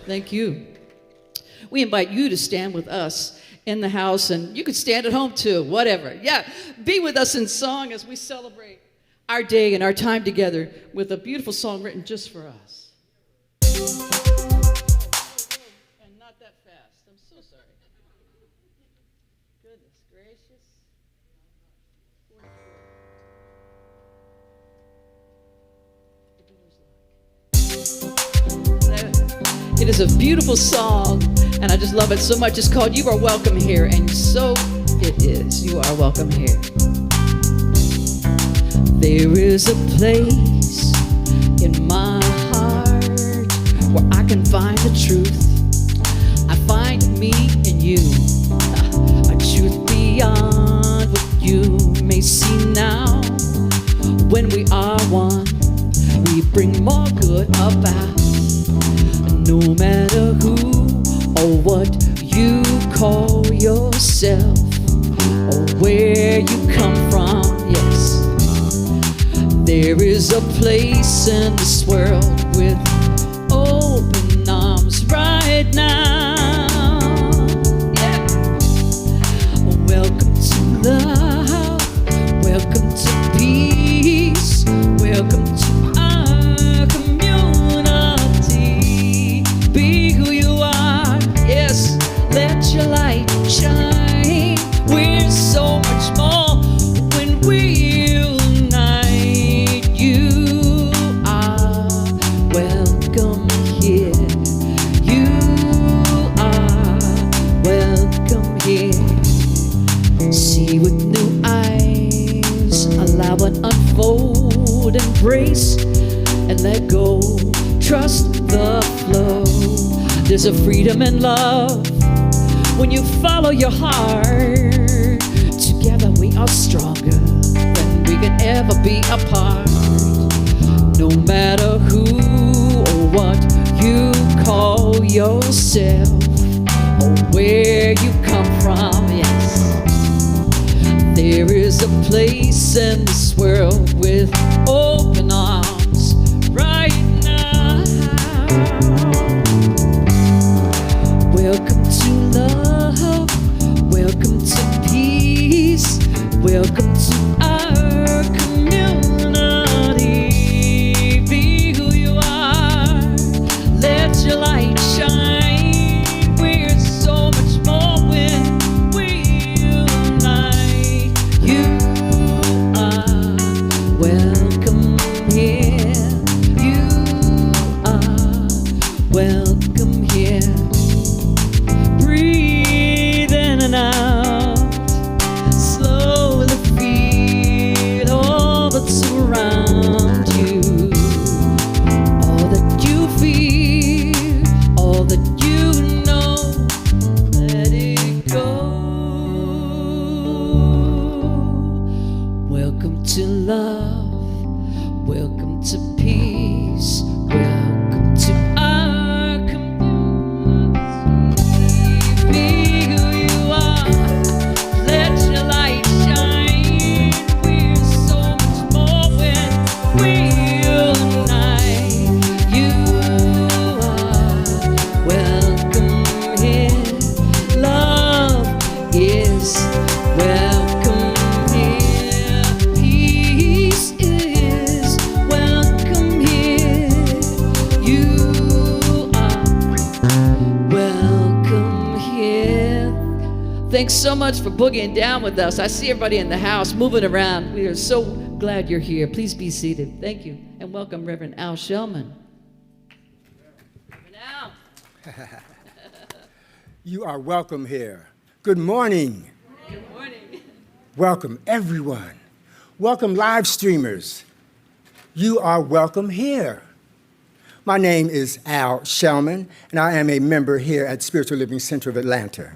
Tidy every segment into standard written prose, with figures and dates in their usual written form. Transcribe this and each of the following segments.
Thank you. We invite you to stand with us in the house, and you could stand at home too, whatever. Yeah, be with us in song as we celebrate our day and our time together with a beautiful song written just for us. And not that fast. I'm so sorry. Goodness gracious. It is a beautiful song, and I just love it so much. It's called You Are Welcome Here, and so it is. You are welcome here. There is a place in my heart where I can find the truth. I find me in you, a truth beyond what you may see now. When we are one, we bring more good about. No matter who or what you call yourself, or where you come from, yes, there is a place in this world with open arms right now. Yeah. Welcome to love, welcome to peace, welcome to our community. Be who you are, yes, let your light shine. We're so much more when we unite. You are welcome here. You are welcome here. See with new eyes, allow it unfold, embrace and let go. Trust the flow. There's a freedom and love when you follow your heart. Together we are stronger than we can ever be apart. No matter who or what you call yourself, or where you come from, yes, there is a place in this world with open arms right now. Welcome to love, welcome to peace, welcome to our community. Be who you are, let your light shine. We're so much more when we unite. You are welcome here. You are welcome here. Breathe in and out. Slowly feel all that's around you. All that you feel, all that you know, let it go. Welcome to love, welcome to peace, welcome to our community. Be who you are, let your light shine. We're so much more when we unite. You are welcome here. Love is welcome here. Peace is welcome here. You are welcome here. Thanks so much for boogieing down with us. I see everybody in the house moving around. We are so glad you're here. Please be seated. Thank you. And welcome Reverend Al Shellman. Reverend Al. You are welcome here. Good morning. Good morning. Welcome, everyone. Welcome, live streamers. You are welcome here. My name is Al Shellman, and I am a member here at Spiritual Living Center of Atlanta.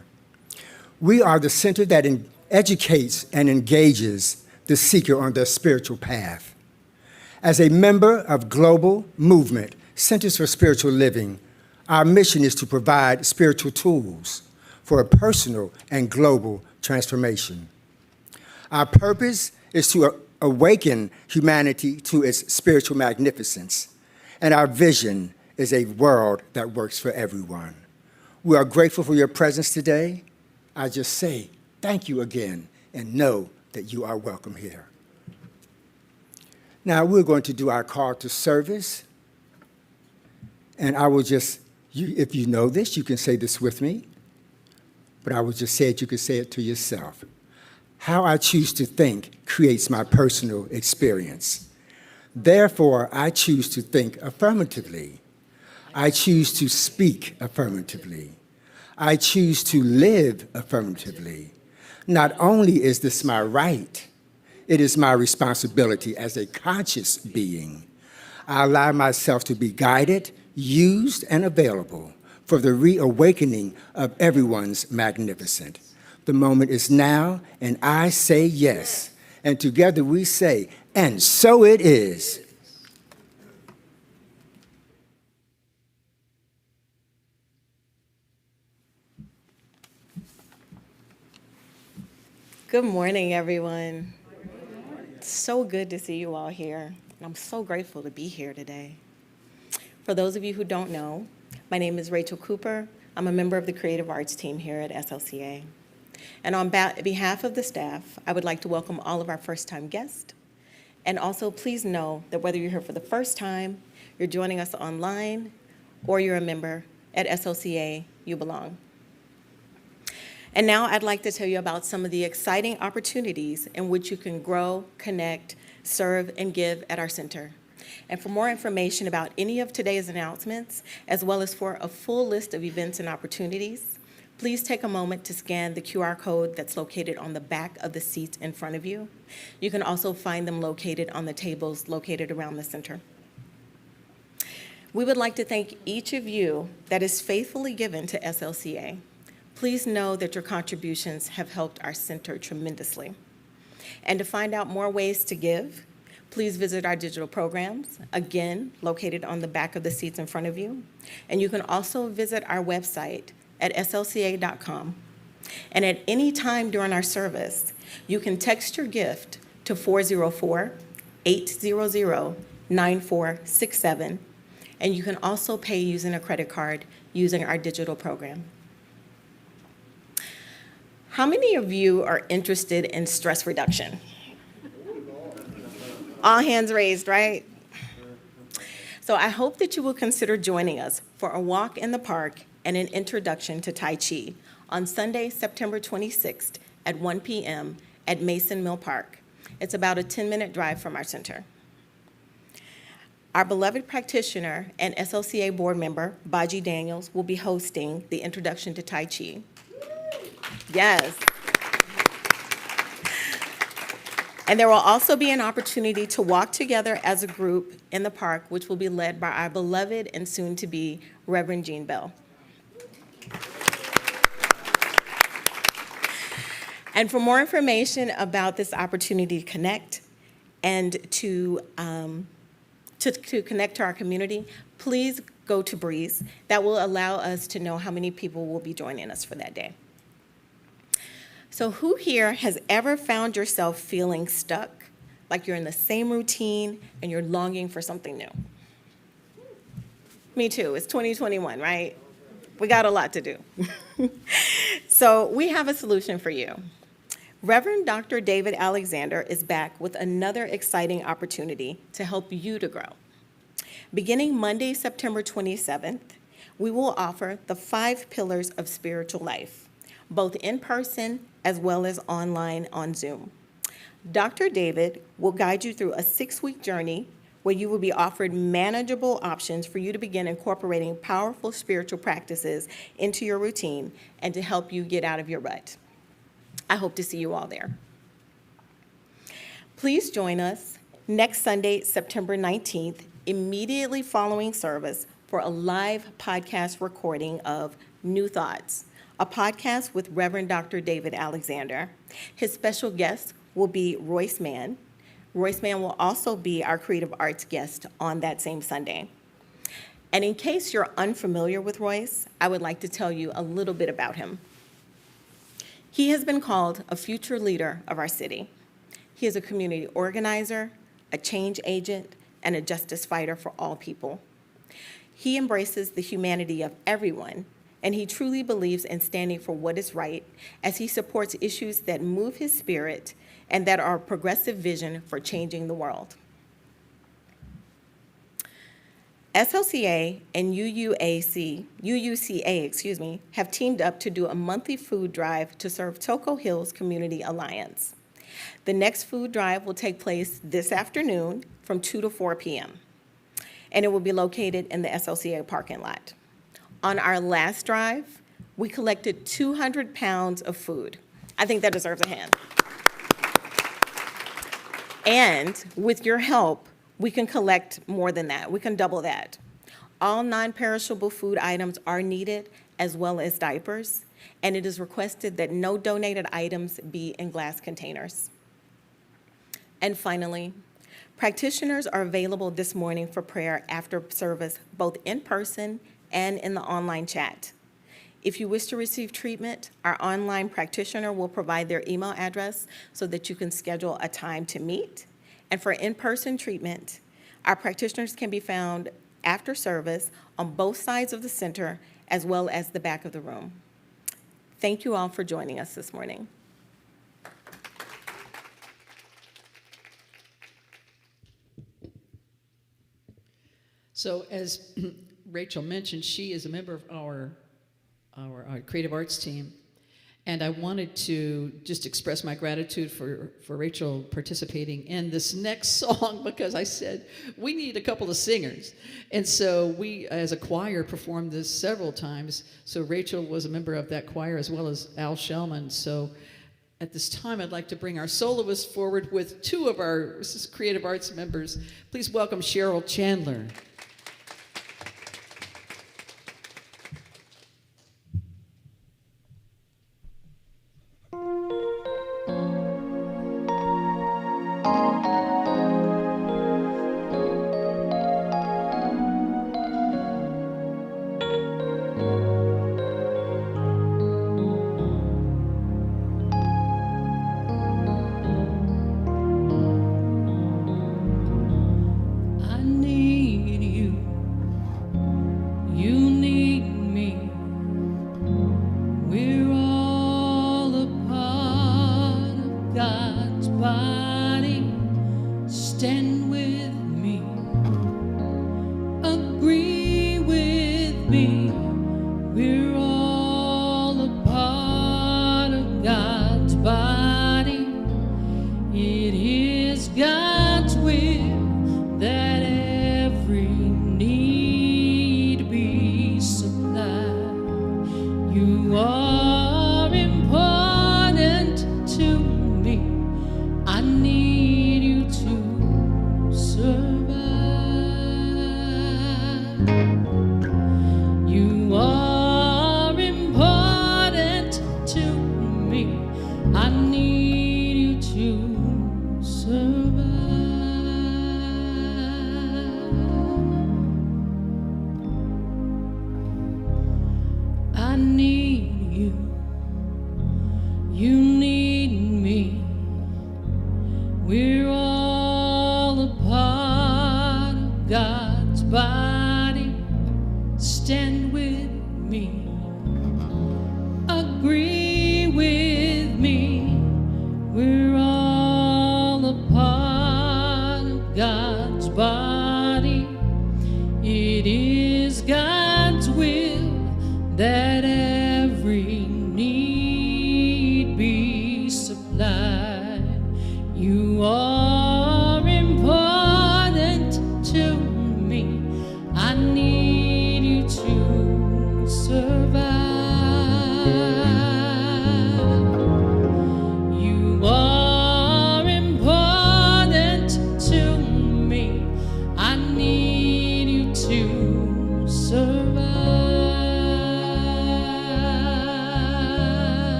We are the center that educates and engages the seeker on their spiritual path. As a member of global movement, Centers for Spiritual Living, our mission is to provide spiritual tools for a personal and global transformation. Our purpose is to awaken humanity to its spiritual magnificence, and our vision is a world that works for everyone. We are grateful for your presence today. I just say thank you again and know that you are welcome here. Now we're going to do our call to service. And I will just, if you know this, you can say this with me. But I will just say it, you can say it to yourself. How I choose to think creates my personal experience. Therefore, I choose to think affirmatively. I choose to speak affirmatively. I choose to live affirmatively. Not only is this my right, it is my responsibility as a conscious being. I allow myself to be guided, used, and available for the reawakening of everyone's magnificent. The moment is now, and I say yes. And together we say, and so it is. Good morning, everyone. It's so good to see you all here. And I'm so grateful to be here today. For those of you who don't know, my name is Rachel Cooper. I'm a member of the Creative Arts team here at SLCA. And on behalf of the staff, I would like to welcome all of our first-time guests. And also, please know that whether you're here for the first time, you're joining us online, or you're a member at SLCA, you belong. And now I'd like to tell you about some of the exciting opportunities in which you can grow, connect, serve, and give at our center. And for more information about any of today's announcements, as well as for a full list of events and opportunities, please take a moment to scan the QR code that's located on the back of the seats in front of you. You can also find them located on the tables located around the center. We would like to thank each of you that is faithfully given to SLCA. Please know that your contributions have helped our center tremendously. And to find out more ways to give, please visit our digital programs, again, located on the back of the seats in front of you. And you can also visit our website at slca.com. And at any time during our service, you can text your gift to 404-800-9467. And you can also pay using a credit card using our digital program. How many of you are interested in stress reduction? All hands raised, right? So I hope that you will consider joining us for a walk in the park and an introduction to Tai Chi on Sunday, September 26th at 1 p.m. at Mason Mill Park. It's about a 10-minute drive from our center. Our beloved practitioner and SLCA board member, Baji Daniels, will be hosting the introduction to Tai Chi. Yes. And there will also be an opportunity to walk together as a group in the park, which will be led by our beloved and soon-to-be Reverend Jean Bell. And for more information about this opportunity to connect and to connect to our community, please go to Breeze. That will allow us to know how many people will be joining us for that day. So who here has ever found yourself feeling stuck, like you're in the same routine and you're longing for something new? Me too. It's 2021, right? We got a lot to do. So we have a solution for you. Reverend Dr. David Alexander is back with another exciting opportunity to help you to grow. Beginning Monday, September 27th, we will offer the 5 pillars of spiritual life, both in person as well as online on Zoom. Dr. David will guide you through a 6-week journey where you will be offered manageable options for you to begin incorporating powerful spiritual practices into your routine and to help you get out of your rut. I hope to see you all there. Please join us next Sunday, September 19th, immediately following service for a live podcast recording of New Thoughts, a podcast with Reverend Dr. David Alexander. His special guest will be Royce Mann. Royce Mann will also be our creative arts guest on that same Sunday. And in case you're unfamiliar with Royce, I would like to tell you a little bit about him. He has been called a future leader of our city. He is a community organizer, a change agent, and a justice fighter for all people. He embraces the humanity of everyone, and he truly believes in standing for what is right as he supports issues that move his spirit and that are a progressive vision for changing the world. SLCA and UUCA, have teamed up to do a monthly food drive to serve Toco Hills Community Alliance. The next food drive will take place this afternoon from 2 to 4 p.m., and it will be located in the SLCA parking lot. On our last drive, we collected 200 pounds of food. I think that deserves a hand. And with your help, we can collect more than that. We can double that. All non-perishable food items are needed, as well as diapers, and it is requested that no donated items be in glass containers. And finally, practitioners are available this morning for prayer after service, both in person and in the online chat. If you wish to receive treatment, our online practitioner will provide their email address so that you can schedule a time to meet. And for in-person treatment, our practitioners can be found after service on both sides of the center as well as the back of the room. Thank you all for joining us this morning. So as Rachel mentioned, she is a member of our creative arts team. And I wanted to just express my gratitude for Rachel participating in this next song, because I said, we need a couple of singers. And so we, as a choir, performed this several times. So Rachel was a member of that choir, as well as Al Shellman. So at this time, I'd like to bring our soloists forward with two of our creative arts members. Please welcome Cheryl Chandler.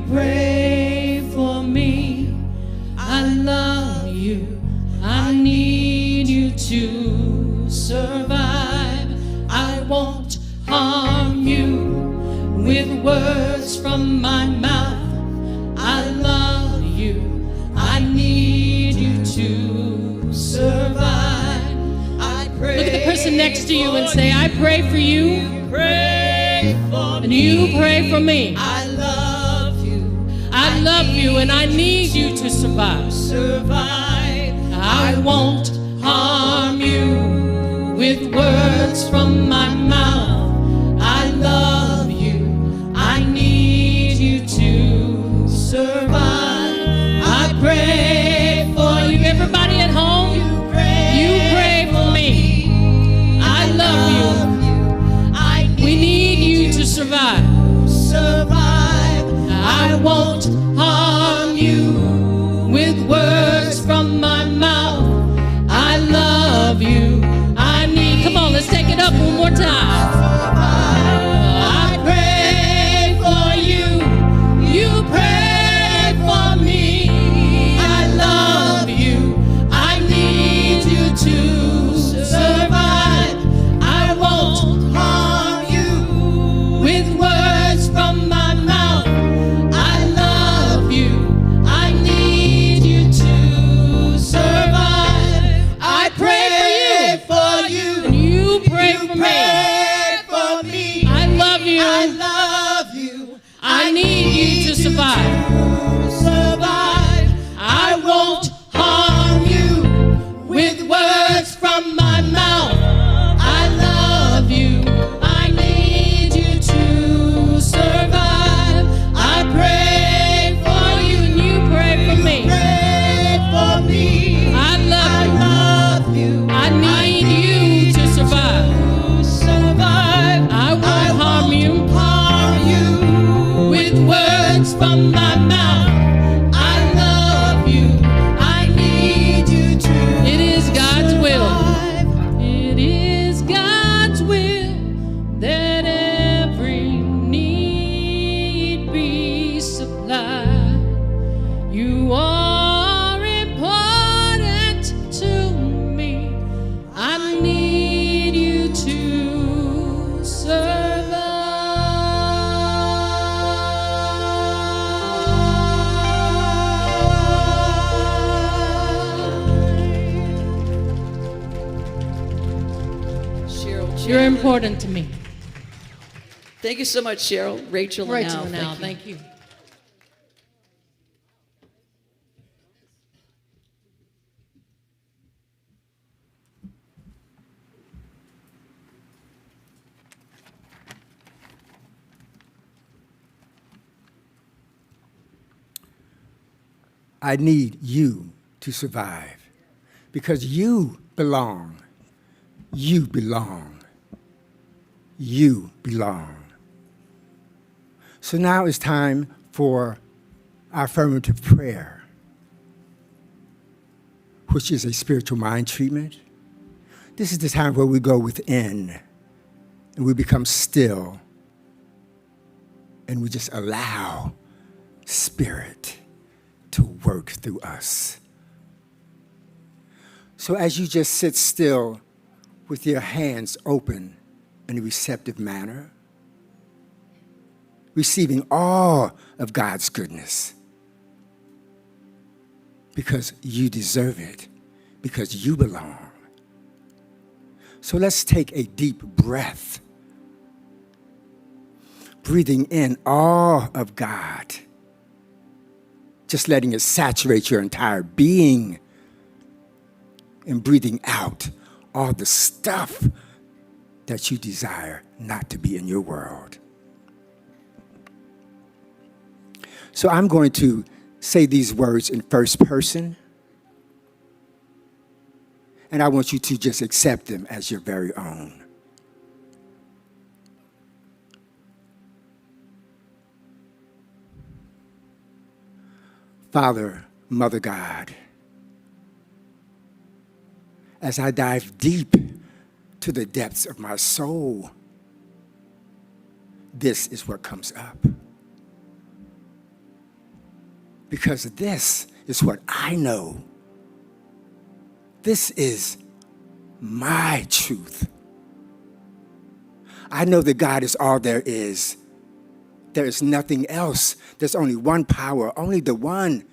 Pray for me. I love you. I need I need you to survive. I pray. Look at the person next to you and say, I pray for you. Pray for And me. you pray for me. I love you. I love you and I need you to survive. Survive. I won't harm you with words from my mouth. I love you. I need you to survive. I pray for you. Everybody at home, you pray for me. I love you. We need you to survive. I won't harm you with words from my mouth. I love you. I need. Come on, let's take it up one more time. I pray for you. You pray for me. I love you. I need you to survive. I won't harm you with words from my mouth. I love you. I need you to survive. I pray for you. And you pray for me. I love you. I need you to survive. I won't harm you with words from my mouth. I love you. I need you to survive. I pray for you and you pray for me. I love you. I need you to survive. I won't harm you with words from my mouth. I love you. I need you to. It is God's will. It is God's will that every need be supplied. You are important to me. I need you to survive. You're important to me. Thank you so much, Cheryl. Rachel and Rachel Al, and Al, thank you. I need you to survive because you belong. You belong. You belong. So now it's time for our affirmative prayer, which is a spiritual mind treatment. This is the time where we go within and we become still and we just allow Spirit to work through us. So as you just sit still with your hands open in a receptive manner, receiving all of God's goodness, because you deserve it, because you belong. So let's take a deep breath, breathing in all of God, just letting it saturate your entire being, and breathing out all the stuff that you desire not to be in your world. So I'm going to say these words in first person, and I want you to just accept them as your very own. Father, Mother God, as I dive deep to the depths of my soul, this is what comes up. Because this is what I know. This is my truth. I know that God is all there is. There is nothing else. There's only one power, only the one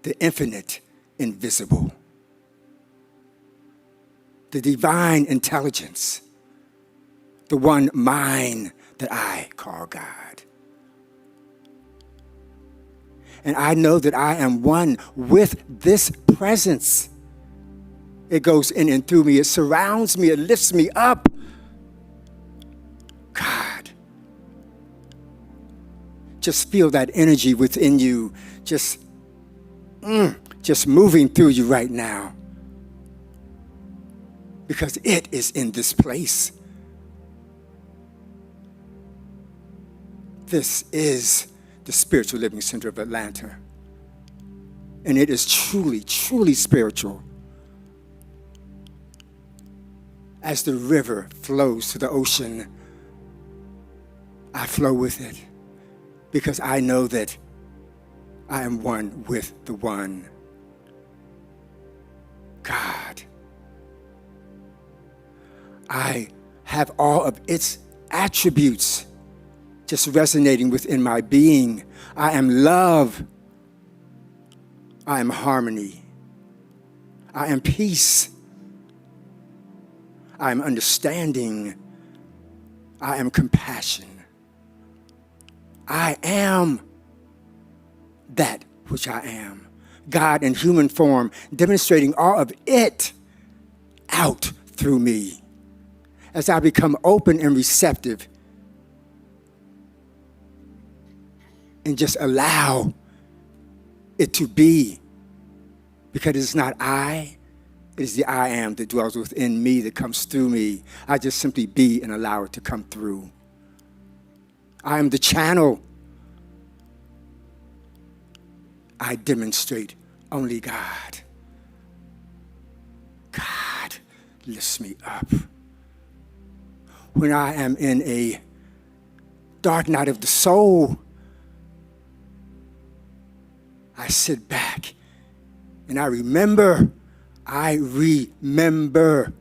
the infinite invisible, the divine intelligence, the one mind that I call God. And I know that I am one with this presence. It goes in and through me. It surrounds me. It lifts me up. God, just feel that energy within you, just moving through you right now. Because it is in this place. This is the Spiritual Living Center of Atlanta. And it is truly, truly spiritual. As the river flows to the ocean, I flow with it because I know that I am one with the one. God. I have all of its attributes just resonating within my being. I am love. I am harmony. I am peace. I am understanding. I am compassion. I am that which I am. God in human form, demonstrating all of it out through me. As I become open and receptive and just allow it to be, because it's not I, it is the I am that dwells within me, that comes through me. I just simply be and allow it to come through. I am the channel. I demonstrate only God. God lifts me up. When I am in a dark night of the soul, I sit back and I remember. Remember.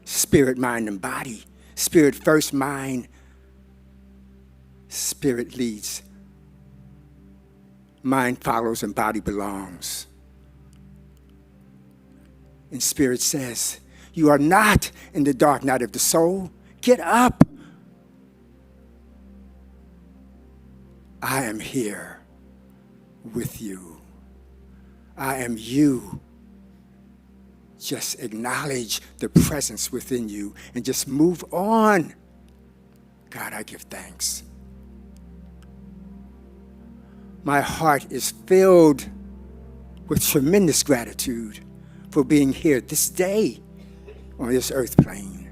Spirit, mind, and body. Spirit first, mind. Spirit leads. Mind follows and body belongs. And Spirit says, you are not in the dark night of the soul. Get up. I am here with you. I am you. Just acknowledge the presence within you and just move on. God, I give thanks. My heart is filled with tremendous gratitude for being here this day on this earth plane.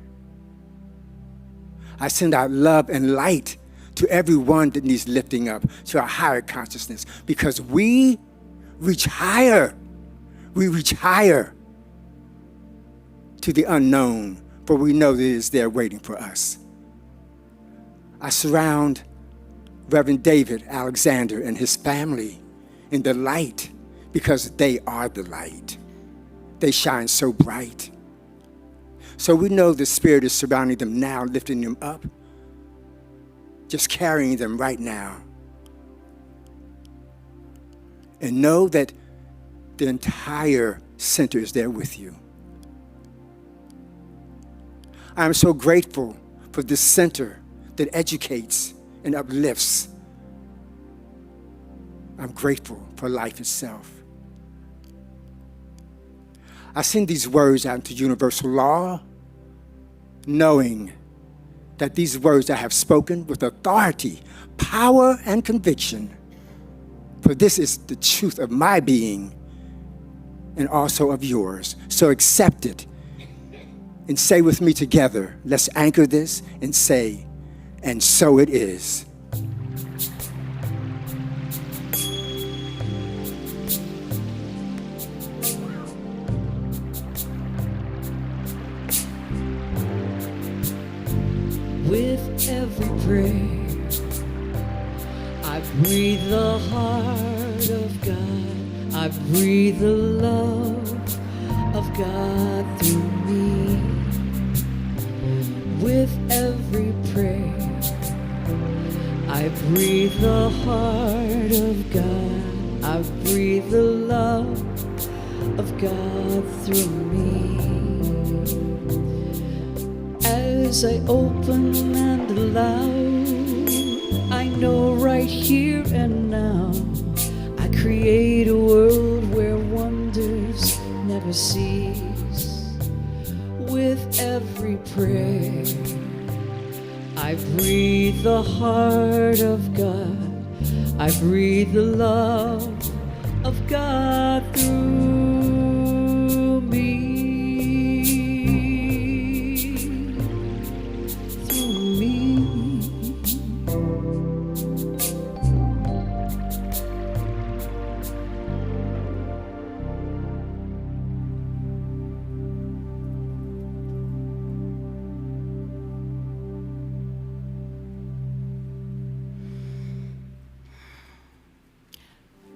I send out love and light to everyone that needs lifting up to a higher consciousness, because we reach higher. We reach higher to the unknown, for we know that it is there waiting for us. I surround Reverend David Alexander and his family in the light, because they are the light. They shine so bright. So we know the Spirit is surrounding them now, lifting them up, just carrying them right now. And know that the entire center is there with you. I am so grateful for this center that educates and uplifts. I'm grateful for life itself. I send these words out into universal law, knowing that these words I have spoken with authority, power, and conviction. For this is the truth of my being and also of yours. So accept it and say with me together, let's anchor this and say, and so it is. With every prayer, I breathe the heart of God. I breathe the love of God through me. With every prayer, I I breathe the heart of God. I breathe the love of God through me. As I open and allow, I know right here and now, I create a world where wonders never cease. With every prayer, I breathe the heart of God. I breathe the love of God through me. Through me.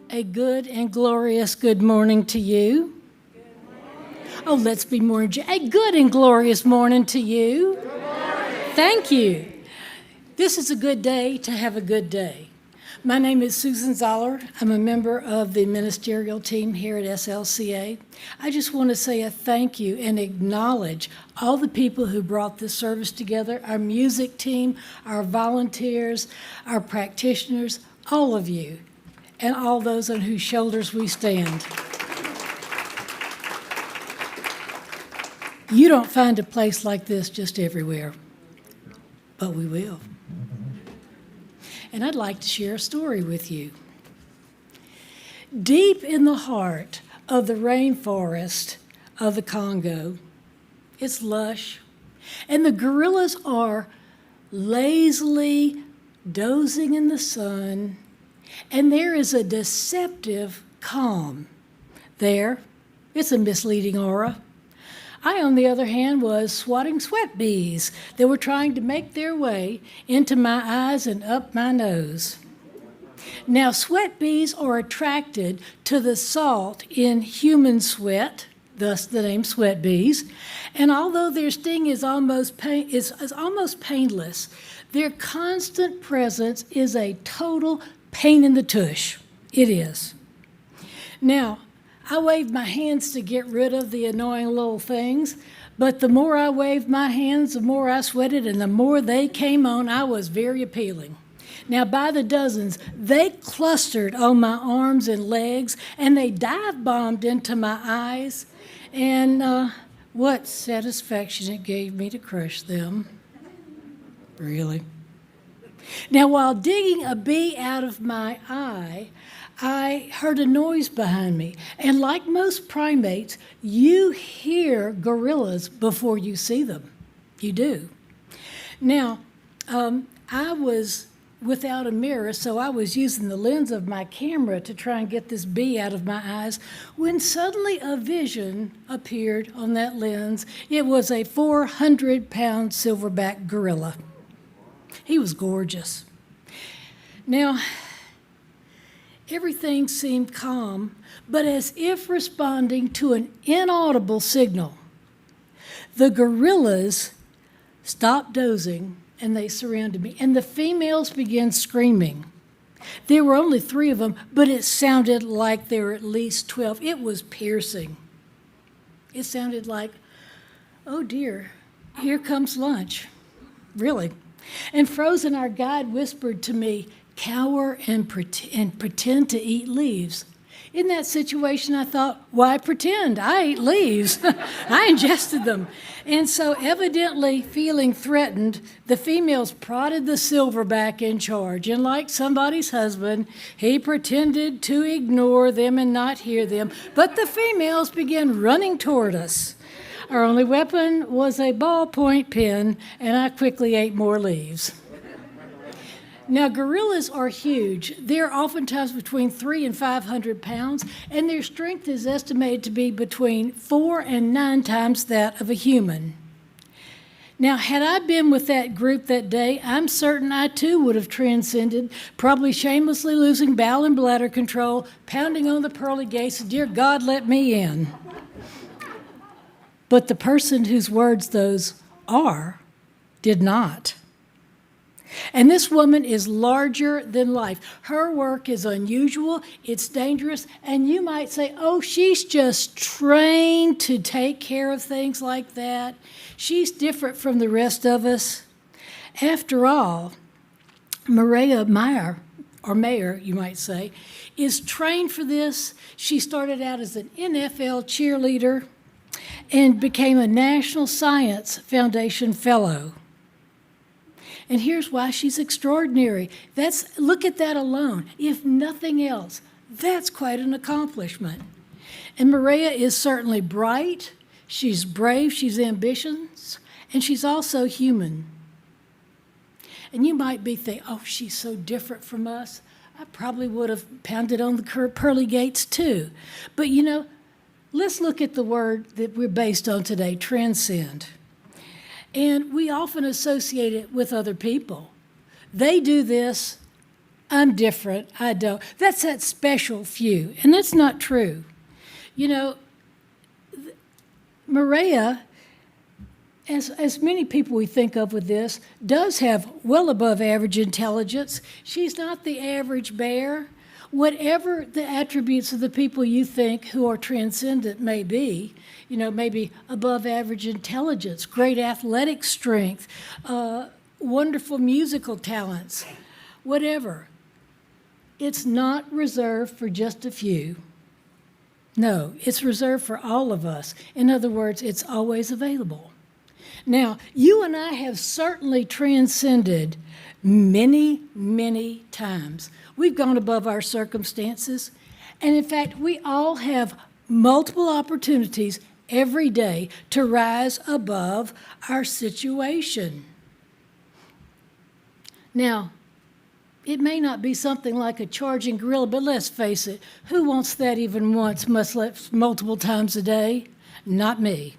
A good and glorious good morning to you. Oh, let's be more. A good and glorious morning to you. Thank you. This is a good day to have a good day. My name is Susan Zoller. I'm a member of the ministerial team here at SLCA. I just want to say a thank you and acknowledge all the people who brought this service together, our music team, our volunteers, our practitioners, all of you, and all those on whose shoulders we stand. You don't find a place like this just everywhere, but we will. And I'd like to share a story with you. Deep in the heart of the rainforest of the Congo, it's lush, and the gorillas are lazily dozing in the sun, and there is a deceptive calm there. It's a misleading aura. I, on the other hand, was swatting sweat bees that were trying to make their way into my eyes and up my nose. Now, sweat bees are attracted to the salt in human sweat, thus the name sweat bees, and although their sting is almost painless, their constant presence is a total pain in the tush. It is. Now, I waved my hands to get rid of the annoying little things, but the more I waved my hands, the more I sweated, and the more they came on. I was very appealing. Now, by the dozens, they clustered on my arms and legs, and they dive-bombed into my eyes, and what satisfaction it gave me to crush them. Really. Now, while digging a bee out of my eye, I heard a noise behind me. And like most primates, you hear gorillas before you see them. You do. Now, I was without a mirror, so I was using the lens of my camera to try and get this bee out of my eyes, when suddenly a vision appeared on that lens. It was a 400-pound silverback gorilla. He was gorgeous. Now, everything seemed calm, but as if responding to an inaudible signal. The gorillas stopped dozing and they surrounded me, and the females began screaming. There were only 3 of them, but it sounded like there were at least 12. It was piercing. It sounded like, oh dear, here comes lunch. Really. And Frozen, our guide, whispered to me, cower and pretend to eat leaves. In that situation, I thought, why pretend? I ate leaves. I ingested them. And so evidently feeling threatened, the females prodded the silverback in charge. And like somebody's husband, he pretended to ignore them and not hear them. But the females began running toward us. Our only weapon was a ballpoint pen, and I quickly ate more leaves. Now, gorillas are huge. They're oftentimes between 300 and 500 pounds, and their strength is estimated to be between 4 and 9 times that of a human. Now, had I been with that group that day, I'm certain I too would have transcended, probably shamelessly losing bowel and bladder control, pounding on the pearly gates, dear God, let me in. But the person whose words those are did not. And this woman is larger than life. Her work is unusual, it's dangerous, and you might say, oh, she's just trained to take care of things like that. She's different from the rest of us. After all, Maria Meyer, or Mayer, you might say, is trained for this. She started out as an NFL cheerleader and became a National Science Foundation Fellow. And here's why she's extraordinary. Look at that alone. If nothing else, that's quite an accomplishment. And Maria is certainly bright, she's brave, she's ambitious, and she's also human. And you might be thinking, oh, she's so different from us. I probably would have pounded on the pearly gates too. But let's look at the word that we're based on today, transcend. And we often associate it with other people. They do this, I'm different, I don't. That's that special few, and that's not true. Maria, as many people we think of with this, does have well above average intelligence. She's not the average bear. Whatever the attributes of the people you think who are transcendent may be, maybe above average intelligence, great athletic strength, wonderful musical talents, whatever. It's not reserved for just a few. No, it's reserved for all of us. In other words, it's always available. Now, you and I have certainly transcended many, many times. We've gone above our circumstances. And in fact, we all have multiple opportunities every day to rise above our situation. Now, it may not be something like a charging gorilla, but let's face it, who wants that even once, much less multiple times a day? Not me.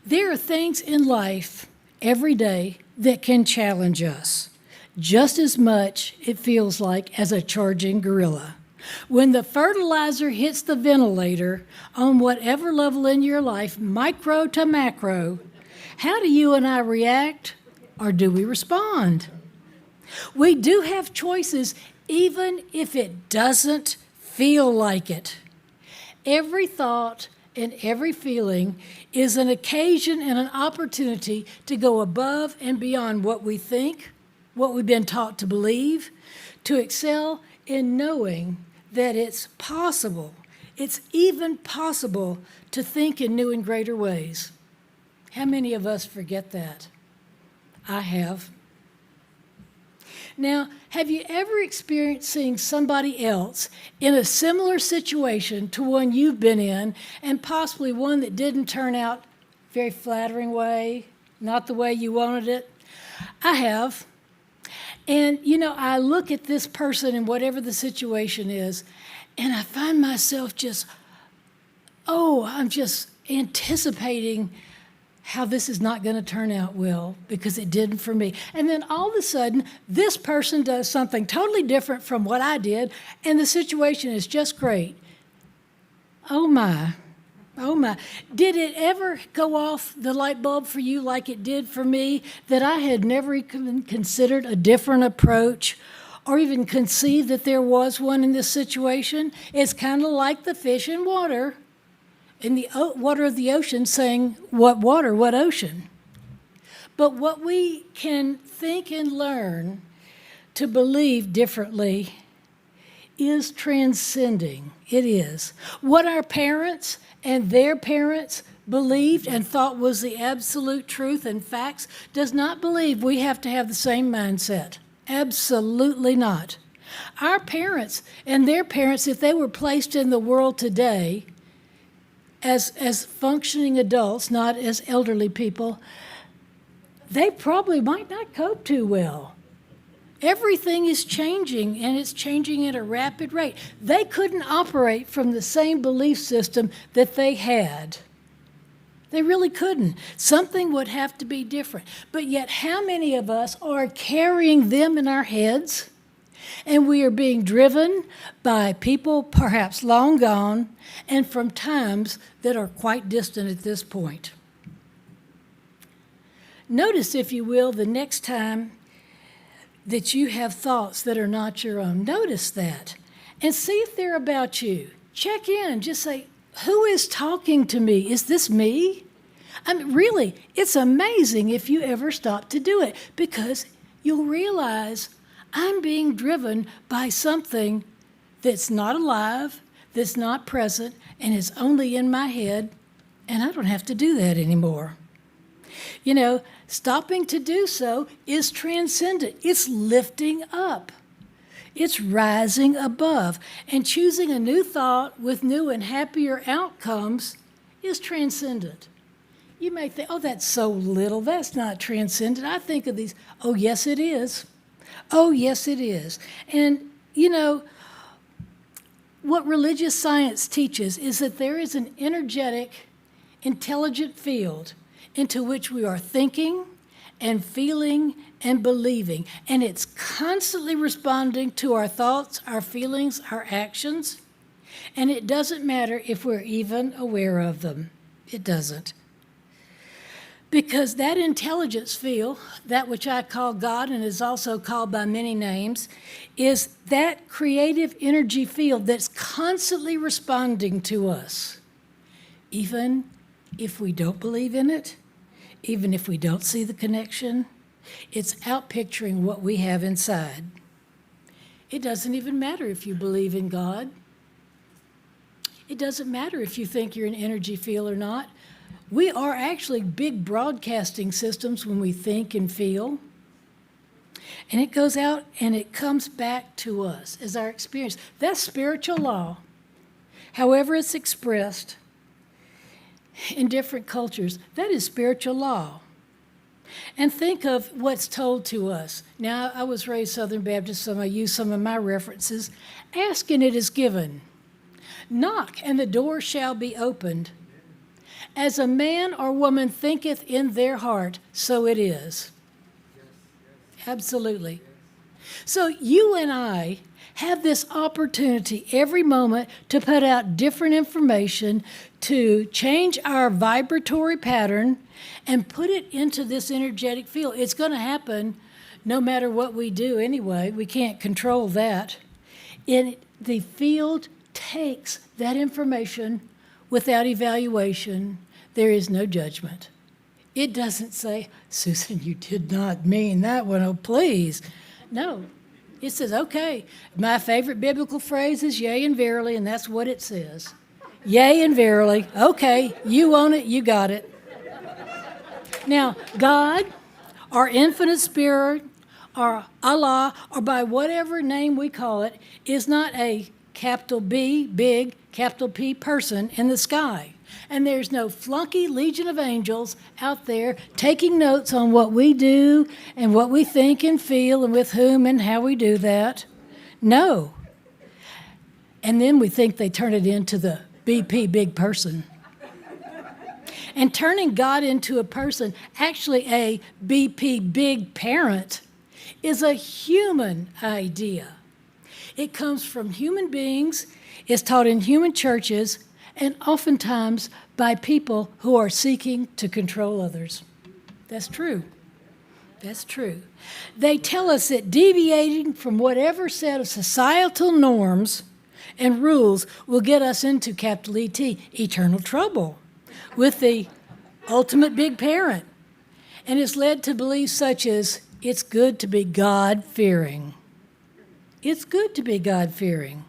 There are things in life every day that can challenge us just as much, it feels like, as a charging gorilla. When the fertilizer hits the ventilator on whatever level in your life, micro to macro, how do you and I react, or do we respond? We do have choices even if it doesn't feel like it. Every thought and every feeling is an occasion and an opportunity to go above and beyond what we think, what we've been taught to believe, to excel in knowing that it's possible. It's even possible to think in new and greater ways. How many of us forget that? I have. Now, have you ever experienced seeing somebody else in a similar situation to one you've been in, and possibly one that didn't turn out very flattering way, not the way you wanted it? I have. And, I look at this person and whatever the situation is, and I find myself I'm just anticipating how this is not going to turn out well because it didn't for me. And then all of a sudden, this person does something totally different from what I did, and the situation is just great. Oh my. Did it ever go off the light bulb for you like it did for me, that I had never even considered a different approach or even conceived that there was one in this situation? It's kind of like the fish in water. In the water of the ocean, saying, what water, what ocean? But what we can think and learn to believe differently is transcending. It is. What our parents and their parents believed and thought was the absolute truth and facts does not believe we have to have the same mindset. Absolutely not. Our parents and their parents, if they were placed in the world today, as functioning adults, not as elderly people, they probably might not cope too well. Everything is changing, and it's changing at a rapid rate. They couldn't operate from the same belief system that they had. They really couldn't. Something would have to be different. But yet, how many of us are carrying them in our heads? And we are being driven by people perhaps long gone and from times that are quite distant at this point. Notice, if you will, the next time that you have thoughts that are not your own. Notice that and see if they're about you. Check in. Just say, who is talking to me? Is this me? I mean, really, it's amazing if you ever stop to do it, because you'll realize I'm being driven by something that's not alive, that's not present, and is only in my head, and I don't have to do that anymore. You know, stopping to do so is transcendent. It's lifting up. It's rising above. And choosing a new thought with new and happier outcomes is transcendent. You may think, oh, that's so little. That's not transcendent. I think of these, oh, yes, it is. Oh, yes, it is. And, you know, what religious science teaches is that there is an energetic, intelligent field into which we are thinking and feeling and believing. And it's constantly responding to our thoughts, our feelings, our actions. And it doesn't matter if we're even aware of them. It doesn't. Because that intelligence field, that which I call God and is also called by many names, is that creative energy field that's constantly responding to us. Even if we don't believe in it, even if we don't see the connection, it's outpicturing what we have inside. It doesn't even matter if you believe in God. It doesn't matter if you think you're an energy field or not. We are actually big broadcasting systems when we think and feel. And it goes out and it comes back to us as our experience. That's spiritual law. However it's expressed in different cultures, that is spiritual law. And think of what's told to us. Now, I was raised Southern Baptist, so I use some of my references. Ask and it is given. Knock and the door shall be opened. As a man or woman thinketh in their heart, so it is. Absolutely. So you and I have this opportunity every moment to put out different information, to change our vibratory pattern and put it into this energetic field. It's going to happen no matter what we do anyway. We can't control that. The field takes that information without evaluation. There is no judgment. It doesn't say, Susan, you did not mean that one, oh, please. No. It says, okay, my favorite biblical phrase is yea and verily, and that's what it says. Yea and verily. Okay, you own it, you got it. Now, God, our infinite spirit, or Allah, or by whatever name we call it, is not a capital B, big, capital P person in the sky. And there's no flunky legion of angels out there taking notes on what we do and what we think and feel and with whom and how we do that. No. And then we think they turn it into the BP, big person. And turning God into a person, actually a BP, big parent, is a human idea. It comes from human beings, it's taught in human churches, and oftentimes by people who are seeking to control others. That's true. That's true. They tell us that deviating from whatever set of societal norms and rules will get us into, capital ET, eternal trouble with the ultimate big parent. And it's led to beliefs such as, it's good to be God-fearing. It's good to be God-fearing.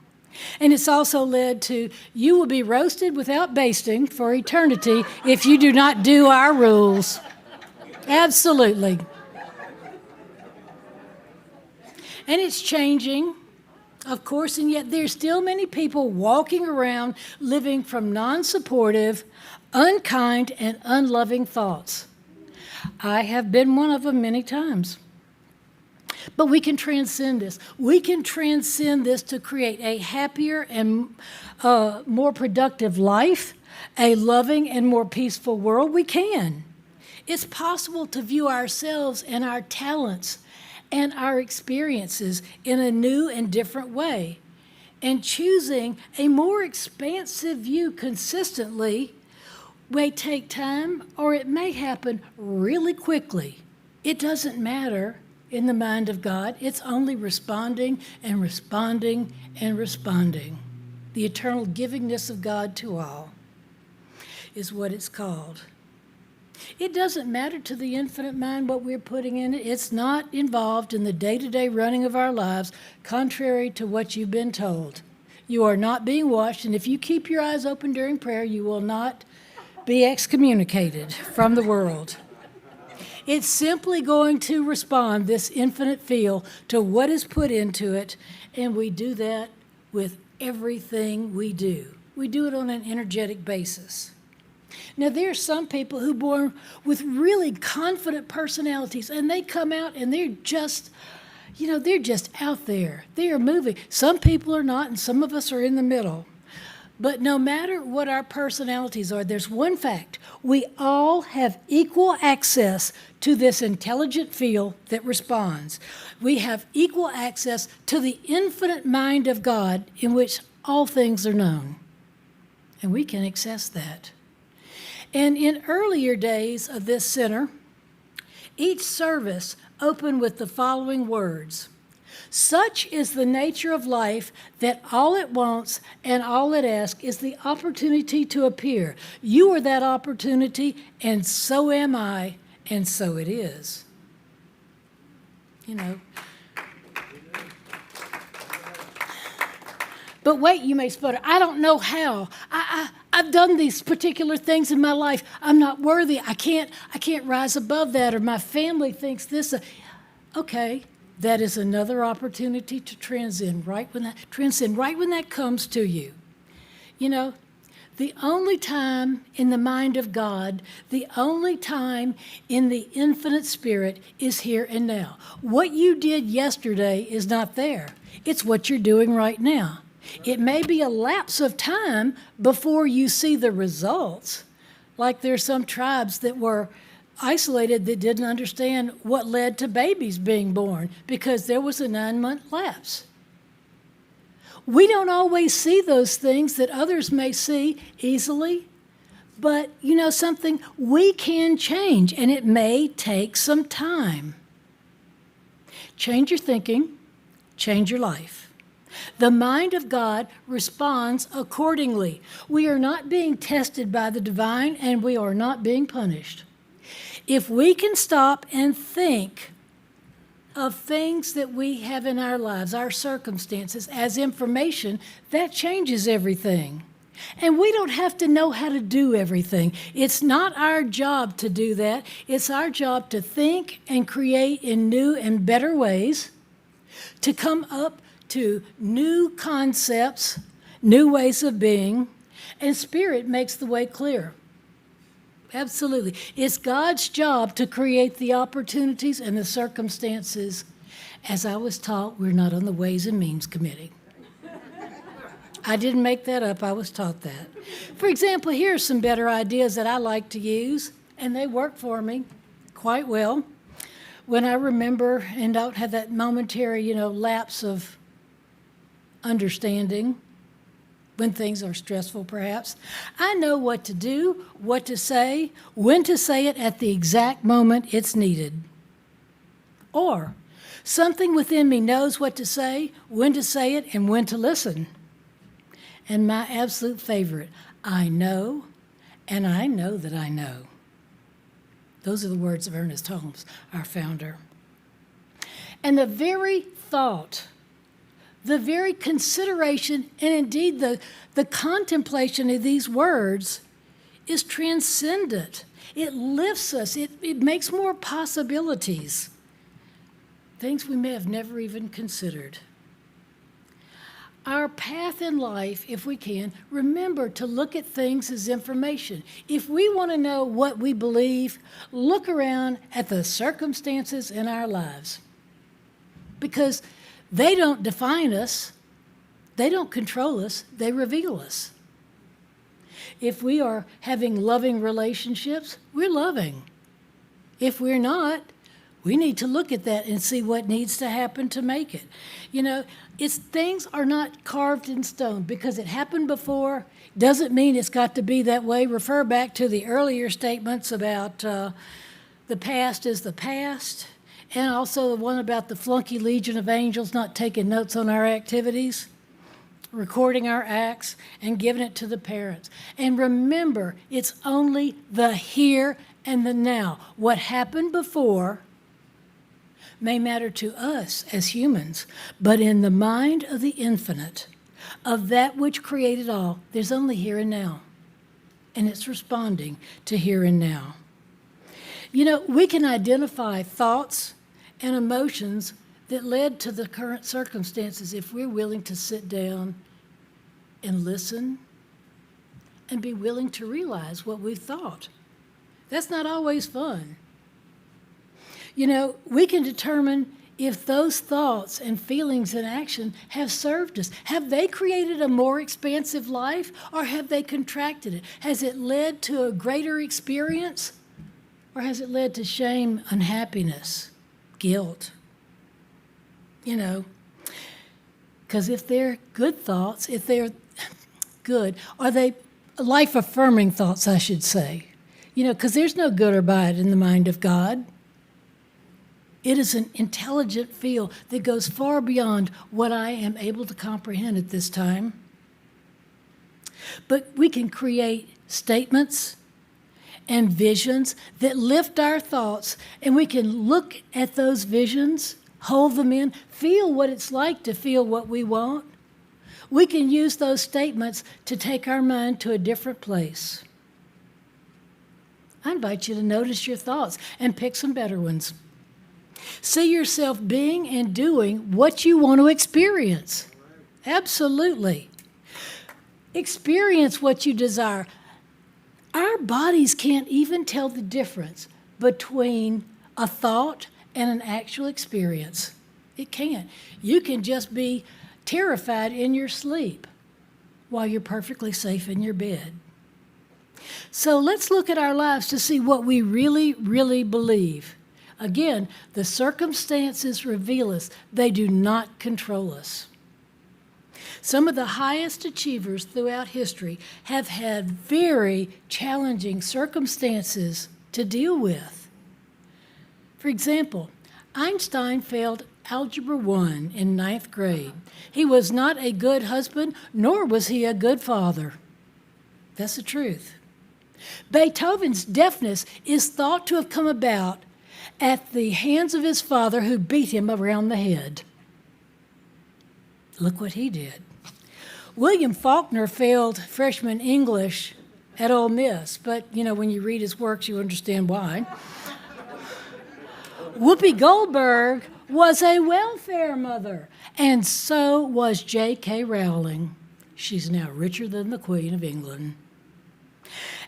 And it's also led to, you will be roasted without basting for eternity if you do not do our rules. Absolutely. And it's changing, of course, and yet there's still many people walking around living from non-supportive, unkind, and unloving thoughts. I have been one of them many times. But we can transcend this. We can transcend this to create a happier and more productive life, a loving and more peaceful world. We can. It's possible to view ourselves and our talents and our experiences in a new and different way. And choosing a more expansive view consistently may take time or it may happen really quickly. It doesn't matter in the mind of God. It's only responding and responding and responding. The eternal givingness of God to all is what it's called. It doesn't matter to the infinite mind what we're putting in it. It's not involved in the day-to-day running of our lives, contrary to what you've been told. You are not being watched, and if you keep your eyes open during prayer, you will not be excommunicated from the world. It's simply going to respond, this infinite feel, to what is put into it, and we do that with everything we do. We do it on an energetic basis. Now, there are some people who are born with really confident personalities, and they come out and they're just, they're just out there. They are moving. Some people are not, and some of us are in the middle. But no matter what our personalities are, there's one fact. We all have equal access to this intelligent field that responds. We have equal access to the infinite mind of God in which all things are known. And we can access that. And in earlier days of this center, each service opened with the following words: "Such is the nature of life that all it wants and all it asks is the opportunity to appear. You are that opportunity, and so am I, and so it is." But wait, you may sputter. I don't know how. I've done these particular things in my life. I'm not worthy. I can't rise above that, or my family thinks this. Okay, that is another opportunity to transcend right when that comes to you. The only time in the mind of God, the only time in the infinite spirit is here and now. What you did yesterday is not there. It's what you're doing right now. It may be a lapse of time before you see the results. Like there's some tribes that were isolated that didn't understand what led to babies being born because there was a 9-month lapse. We don't always see those things that others may see easily, but something, we can change, and it may take some time. Change your thinking, change your life. The mind of God responds accordingly. We are not being tested by the divine, and we are not being punished. If we can stop and think of things that we have in our lives, our circumstances, as information, that changes everything. And we don't have to know how to do everything. It's not our job to do that. It's our job to think and create in new and better ways, to come up to new concepts, new ways of being, and Spirit makes the way clear. Absolutely. It's God's job to create the opportunities and the circumstances. As I was taught, we're not on the Ways and Means Committee. I didn't make that up. I was taught that. For example, here are some better ideas that I like to use, and they work for me quite well. When I remember and don't have that momentary, lapse of understanding, when things are stressful perhaps, I know what to do, what to say, when to say it at the exact moment it's needed. Or something within me knows what to say, when to say it, and when to listen. And my absolute favorite, I know, and I know that I know. Those are the words of Ernest Holmes, our founder. And the very thought, the very consideration, and indeed the contemplation of these words is transcendent. It lifts us. It makes more possibilities, things we may have never even considered. Our path in life, if we can, remember to look at things as information. If we want to know what we believe, look around at the circumstances in our lives, because they don't define us, they don't control us, they reveal us. If we are having loving relationships, we're loving. If we're not, We need to look at that and see what needs to happen to make it. You know, things are not carved in stone. Because it happened before doesn't mean it's got to be that way. Refer back to the earlier statements about the past is the past, and also the one about the flunky legion of angels not taking notes on our activities, recording our acts, and giving it to the parents. And remember, it's only the here and the now. What happened before may matter to us as humans, but in the mind of the infinite, of that which created all, there's only here and now. And it's responding to here and now. You know, we can identify thoughts and emotions that led to the current circumstances if we're willing to sit down and listen and be willing to realize what we've thought. That's not always fun. You know, we can determine if those thoughts and feelings and action have served us. Have they created a more expansive life, or have they contracted it? Has it led to a greater experience, or has it led to shame, unhappiness, guilt? You know, because if they're good thoughts, if they're good, are they life-affirming thoughts, I should say? You know, because there's no good or bad in the mind of God. It is an intelligent field that goes far beyond what I am able to comprehend at this time. But we can create statements and visions that lift our thoughts, and we can look at those visions, hold them in, feel what it's like to feel what we want. We can use those statements to take our mind to a different place. I invite you to notice your thoughts and pick some better ones. See yourself being and doing what you want to experience. Absolutely. Experience what you desire. Our bodies can't even tell the difference between a thought and an actual experience. It can't. You can just be terrified in your sleep while you're perfectly safe in your bed. So let's look at our lives to see what we really, really believe. Again, the circumstances reveal us. They do not control us. Some of the highest achievers throughout history have had very challenging circumstances to deal with. For example, Einstein failed Algebra 1 in 9th grade. He was not a good husband, nor was he a good father. That's the truth. Beethoven's deafness is thought to have come about at the hands of his father, who beat him around the head. Look what he did. William Faulkner failed freshman English at Ole Miss, but, you know, when you read his works, you understand why. Whoopi Goldberg was a welfare mother, and so was J.K. Rowling. She's now richer than the Queen of England.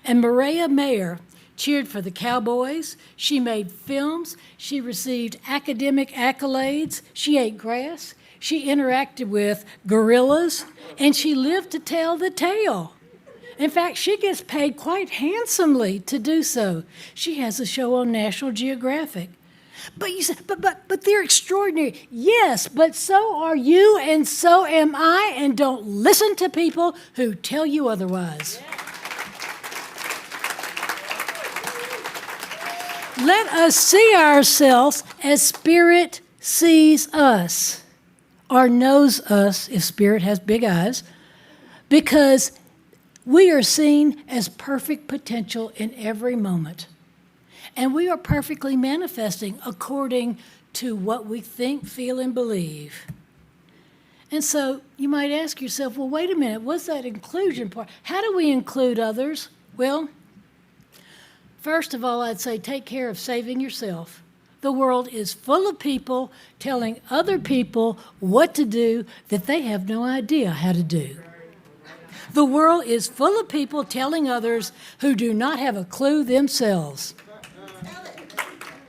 And Maria Mayer cheered for the Cowboys. She made films. She received academic accolades. She ate grass. She interacted with gorillas, and she lived to tell the tale. In fact, she gets paid quite handsomely to do so. She has a show on National Geographic. But you say, but they're extraordinary. Yes, but so are you, and so am I, and don't listen to people who tell you otherwise. Let us see ourselves as Spirit sees us, or knows us, if Spirit has big eyes, because we are seen as perfect potential in every moment. And we are perfectly manifesting according to what we think, feel, and believe. And so you might ask yourself, well, wait a minute, what's that inclusion part? How do we include others? Well, first of all, I'd say take care of saving yourself. The world is full of people telling other people what to do that they have no idea how to do. The world is full of people telling others who do not have a clue themselves.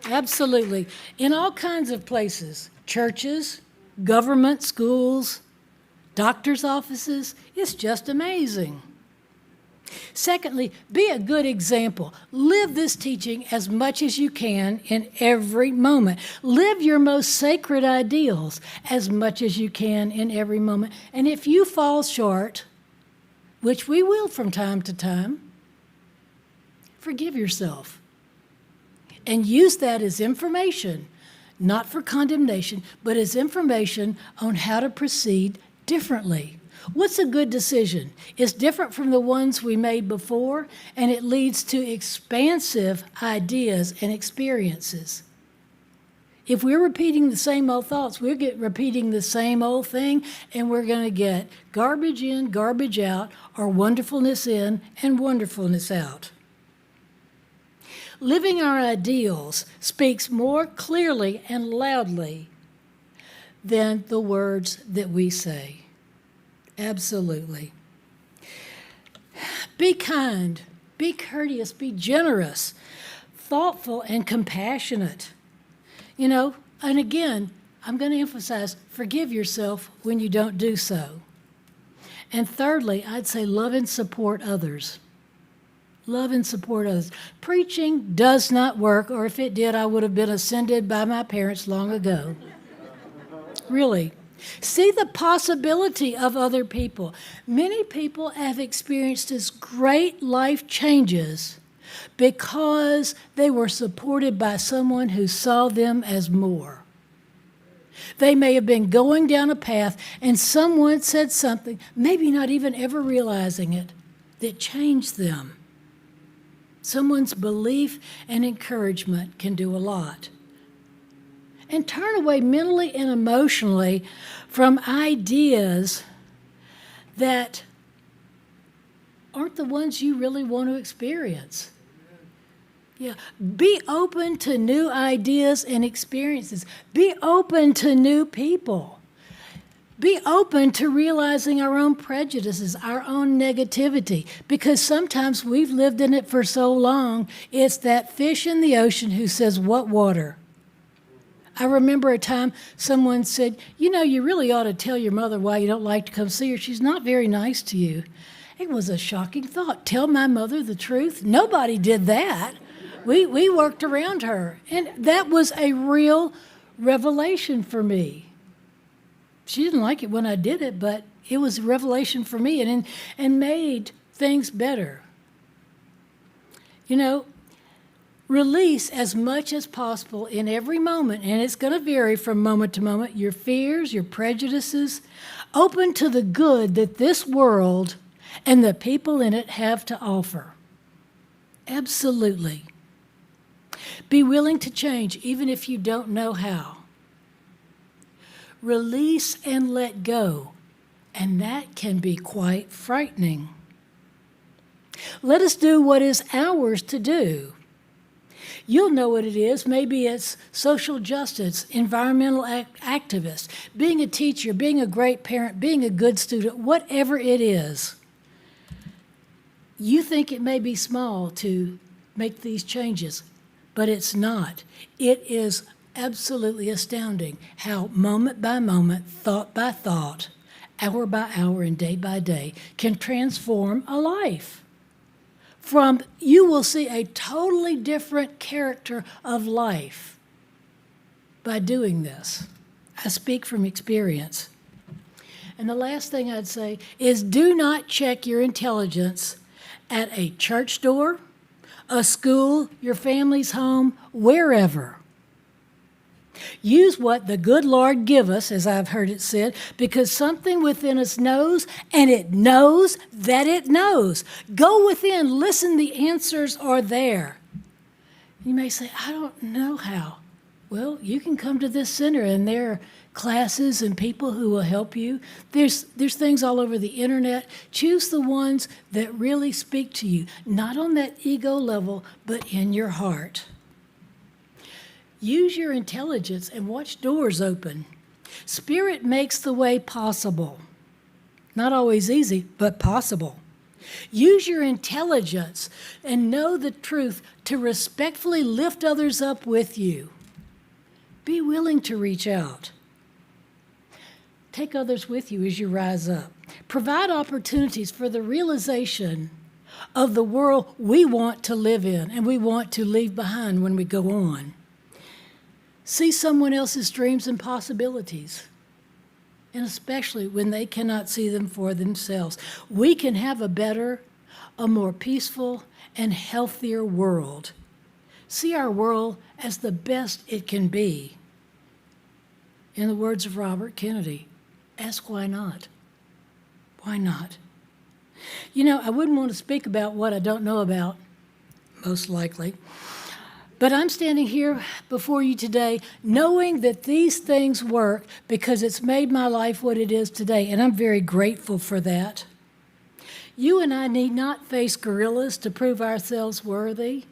Absolutely. In all kinds of places, churches, government, schools, doctors' offices, it's just amazing. Secondly, be a good example. Live this teaching as much as you can in every moment. Live your most sacred ideals as much as you can in every moment. And if you fall short, which we will from time to time, forgive yourself. And use that as information, not for condemnation, but as information on how to proceed differently. What's a good decision? It's different from the ones we made before, and it leads to expansive ideas and experiences. If we're repeating the same old thoughts, we'll get repeating the same old thing, and we're going to get garbage in, garbage out, or wonderfulness in and wonderfulness out. Living our ideals speaks more clearly and loudly than the words that we say. Absolutely. Be kind, be courteous, be generous, thoughtful, and compassionate. You know, and again, I'm going to emphasize, forgive yourself when you don't do so. And thirdly, I'd say love and support others. Love and support others. Preaching does not work, or if it did, I would have been ascended by my parents long ago. Really. See the possibility of other people. Many people have experienced this great life changes because they were supported by someone who saw them as more. They may have been going down a path and someone said something, maybe not even ever realizing it, that changed them. Someone's belief and encouragement can do a lot. And turn away mentally and emotionally from ideas that aren't the ones you really want to experience. Yeah, be open to new ideas and experiences. Be open to new people. Be open to realizing our own prejudices, our own negativity, because sometimes we've lived in it for so long, it's that fish in the ocean who says, "What water?" I remember a time someone said, "You know, you really ought to tell your mother why you don't like to come see her. She's not very nice to you." It was a shocking thought. Tell my mother the truth? Nobody did that. We worked around her. And that was a real revelation for me. She didn't like it when I did it, but it was a revelation for me and made things better. You know, release as much as possible in every moment, and it's going to vary from moment to moment, your fears, your prejudices, open to the good that this world and the people in it have to offer. Absolutely. Be willing to change, even if you don't know how. Release and let go, and that can be quite frightening. Let us do what is ours to do. You'll know what it is. Maybe it's social justice, environmental activist, being a teacher, being a great parent, being a good student, whatever it is. You think it may be small to make these changes, but it's not. It is absolutely astounding how moment by moment, thought by thought, hour by hour, and day by day can transform a life. You will see a totally different character of life by doing this. I speak from experience. And the last thing I'd say is do not check your intelligence at a church door, a school, your family's home, wherever. Use what the good Lord give us, as I've heard it said, because something within us knows, and it knows that it knows. Go within, listen, the answers are there. You may say, I don't know how. Well, you can come to this center, and there are classes and people who will help you. There's things all over the internet. Choose the ones that really speak to you, not on that ego level, but in your heart. Use your intelligence and watch doors open. Spirit makes the way possible. Not always easy, but possible. Use your intelligence and know the truth to respectfully lift others up with you. Be willing to reach out. Take others with you as you rise up. Provide opportunities for the realization of the world we want to live in and we want to leave behind when we go on. See someone else's dreams and possibilities, and especially when they cannot see them for themselves. We can have a better, a more peaceful, and healthier world. See our world as the best it can be. In the words of Robert Kennedy, ask why not? Why not? You know, I wouldn't want to speak about what I don't know about, most likely. But I'm standing here before you today knowing that these things work because it's made my life what it is today, and I'm very grateful for that. You and I need not face gorillas to prove ourselves worthy.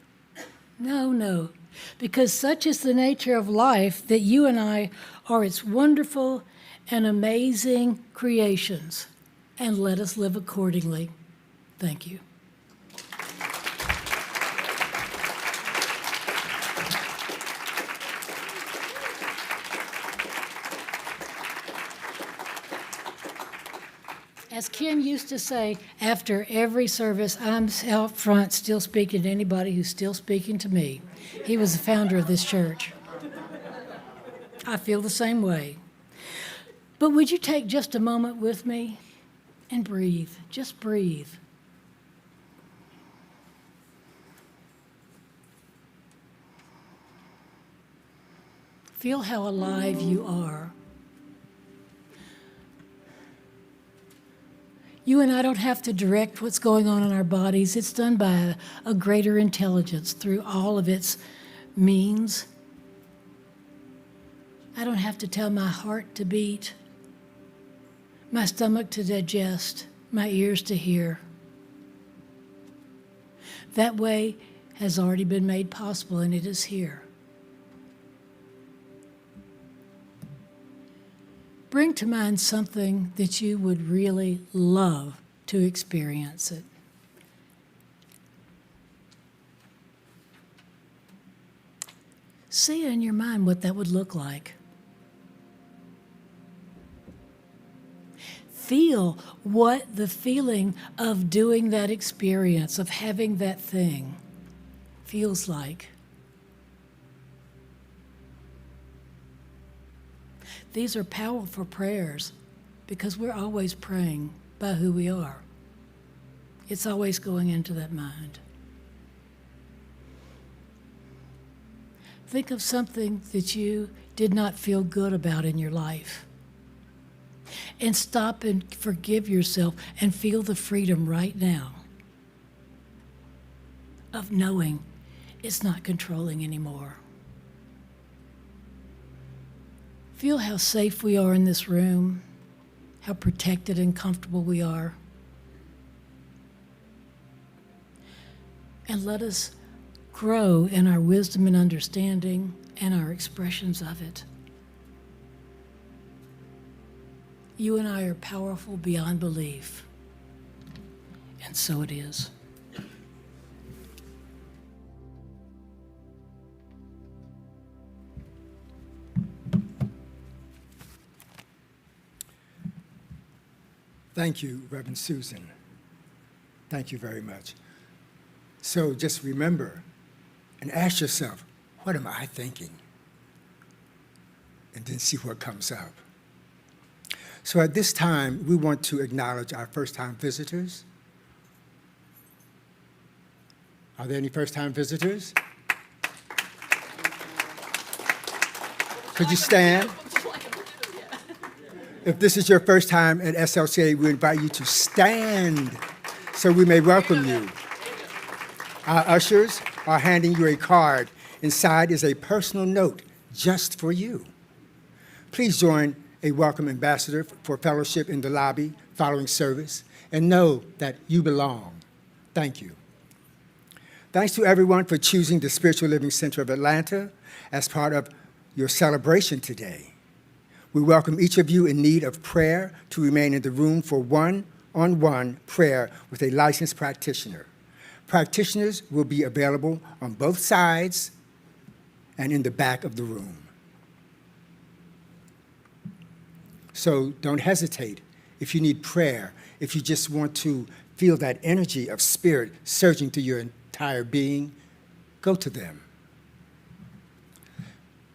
No, because such is the nature of life that you and I are its wonderful and amazing creations, and let us live accordingly. Thank you. As Kim used to say, after every service, I'm out front still speaking to anybody who's still speaking to me. He was the founder of this church. I feel the same way. But would you take just a moment with me and breathe? Just breathe. Feel how alive you are. You and I don't have to direct what's going on in our bodies. It's done by a greater intelligence through all of its means. I don't have to tell my heart to beat, my stomach to digest, my ears to hear. That way has already been made possible, and it is here. Bring to mind something that you would really love to experience it. See in your mind what that would look like. Feel what the feeling of doing that experience, of having that thing, feels like. These are powerful prayers because we're always praying by who we are. It's always going into that mind. Think of something that you did not feel good about in your life. And stop and forgive yourself and feel the freedom right now of knowing it's not controlling anymore. Feel how safe we are in this room, how protected and comfortable we are. And let us grow in our wisdom and understanding and our expressions of it. You and I are powerful beyond belief, and so it is. Thank you, Reverend Susan. Thank you very much. So just remember and ask yourself, what am I thinking? And then see what comes up. So at this time, we want to acknowledge our first-time visitors. Are there any first-time visitors? Could you stand? If this is your first time at SLCA, we invite you to stand so we may welcome you. Our ushers are handing you a card. Inside is a personal note just for you. Please join a welcome ambassador for fellowship in the lobby following service, and know that you belong. Thank you. Thanks to everyone for choosing the Spiritual Living Center of Atlanta as part of your celebration today. We welcome each of you in need of prayer to remain in the room for one-on-one prayer with a licensed practitioner. Practitioners will be available on both sides and in the back of the room. So don't hesitate if you need prayer, if you just want to feel that energy of spirit surging through your entire being, go to them.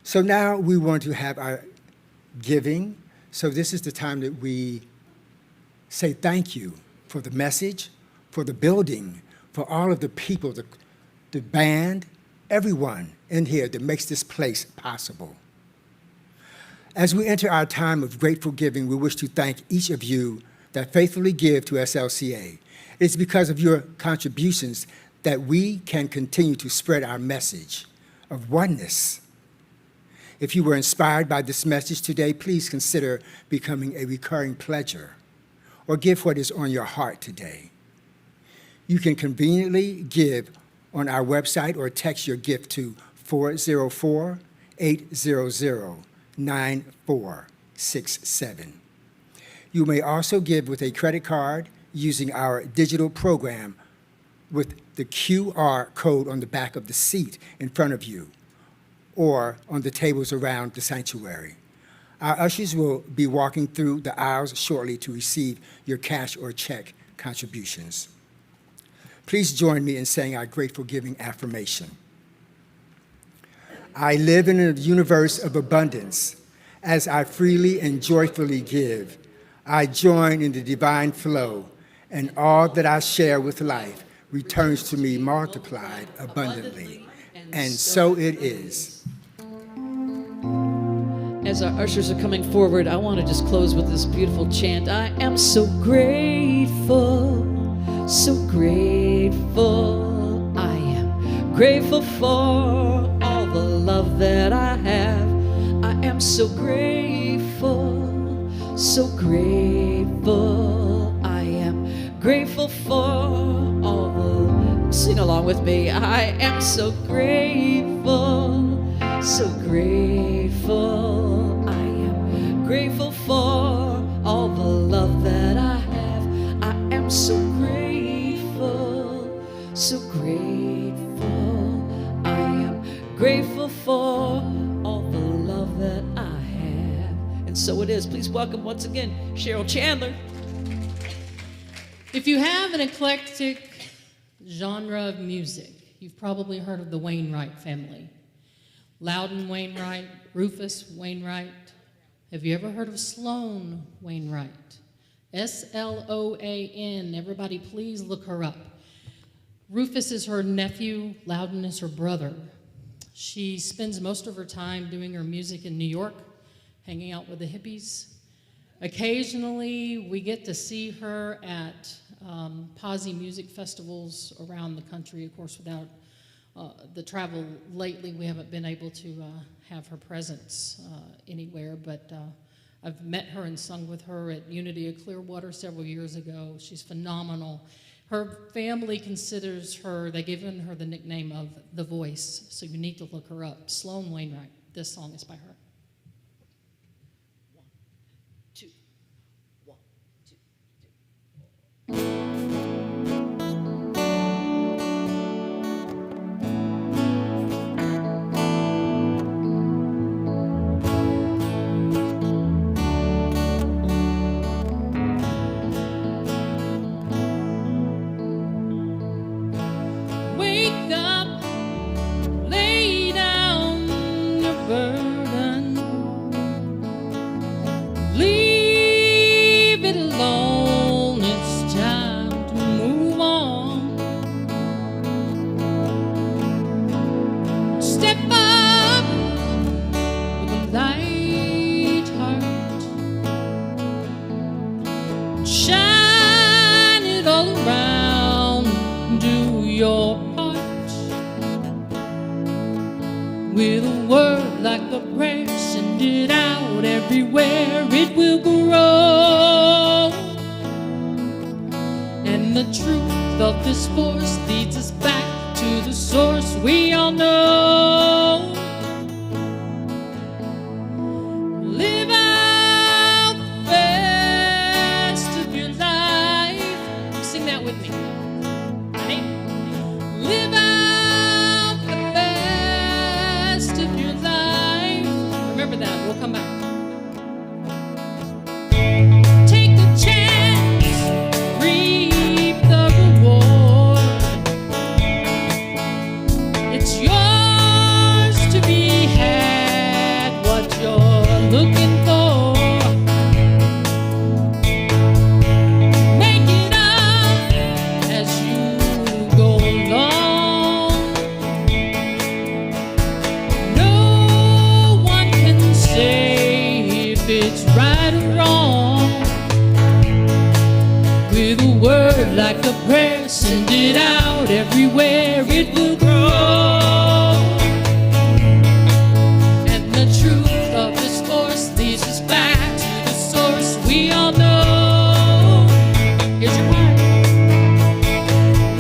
So now we want to have our giving. So this is the time that we say thank you for the message, for the building, for all of the people, the band, everyone in here that makes this place possible. As we enter our time of grateful giving, we wish to thank each of you that faithfully give to SLCA. It's because of your contributions that we can continue to spread our message of oneness. If you were inspired by this message today, please consider becoming a recurring pledger or give what is on your heart today. You can conveniently give on our website or text your gift to 404-800-9467. You may also give with a credit card using our digital program with the QR code on the back of the seat in front of you or on the tables around the sanctuary. Our ushers will be walking through the aisles shortly to receive your cash or check contributions. Please join me in saying our grateful giving affirmation. I live in a universe of abundance. As I freely and joyfully give, I join in the divine flow, and all that I share with life returns to me multiplied abundantly. And so it is. As our ushers are coming forward, I want to just close with this beautiful chant. I am so grateful, so grateful. I am grateful for all the love that I have. I am so grateful, so grateful. I am grateful for all the... Sing along with me. I am so grateful, so grateful. I am grateful for all the love that I have. I am so grateful, so grateful. I am grateful for all the love that I have. And so it is. Please welcome once again Cheryl Chandler. If you have an eclectic genre of music, you've probably heard of the Wainwright family. Loudon Wainwright, Rufus Wainwright. Have you ever heard of Sloan Wainwright? S-L-O-A-N. Everybody please look her up. Rufus is her nephew, Loudon is her brother. She spends most of her time doing her music in New York, hanging out with the hippies. Occasionally, we get to see her at posse music festivals around the country. Of course, without the travel lately, we haven't been able to have her presence anywhere, but I've met her and sung with her at Unity of Clearwater several years ago. She's phenomenal. Her family considers her, they've given her the nickname of The Voice, so you need to look her up. Sloan Wainwright. This song is by her. Wake up, lay down your burden, leave it alone, it's time to move on. Step up with a light heart, shine it all around, do your part with a word like a prayer, send it out everywhere, it will grow. And the truth of this force leads us back to the source we all know. Live out the best of your life. Sing that with me. Ready? Live out the best of your life. Remember that. We'll come back. Take a chance, reap the right or wrong. With a word like a prayer, send it out everywhere, it will grow. And the truth of this force leads us back to the source we all know. Here's your part.